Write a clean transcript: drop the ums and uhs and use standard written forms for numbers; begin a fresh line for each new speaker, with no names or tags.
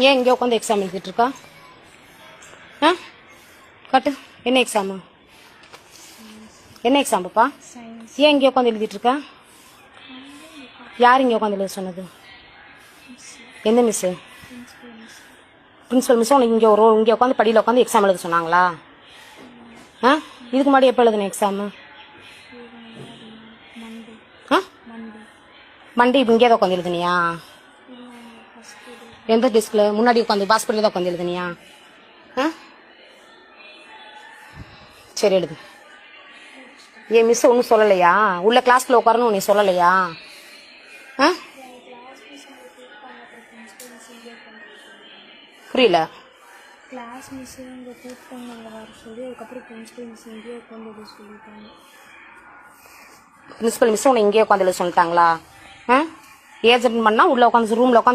ஏன் இங்கே உட்காந்து எக்ஸாம் எழுதிட்டு இருக்கா? ஆ கட்டு. என்ன எக்ஸாமு? என்ன எக்ஸாம் பாப்பா? ஏன் இங்கே உட்காந்து எழுதிட்டு இருக்கா? யார் இங்கே உட்காந்து எழுத சொன்னது? எந்த மிஸ்ஸு? பிரின்சிபல் மிஸ் உனக்கு இங்கே உட்காந்து படியில் உட்காந்து எக்ஸாம் எழுத சொன்னாங்களா? ஆ இதுக்கு முன்னாடி எப்போ எழுதுன எக்ஸாமு? ஆ மண்டே இப்போ இங்கே தான் உட்காந்து எழுதுனியா? எந்த டெஸ்கில்? முன்னாடி உட்காந்து ஹாஸ்பிட்டலில் தான் உட்காந்து எழுதுனியா? ஆ சரி எழுது. ஏன் மிஸ் ஒன்றும் சொல்லலையா? உள்ள கிளாஸ்க்குள்ள உட்காரணும் உன்னை சொல்லலையா? ஆ புரியல.
கிளாஸ் மிஸ் இங்கே கூப்பிட்டாங்க வர சொல்லி, அதுக்கப்புறம் பிரின்சிபல் மிஸ் இங்கேயே உட்காந்து சொல்லிட்டாங்க.
பிரின்சிபல் மிஸ் உன்னை இங்கேயே உட்காந்து எழுத சொல்லிட்டாங்களா? ஆ ஏஜ் அட்டன் பண்ணால் உள்ளே உட்காந்து ரூமில் உட்காந்து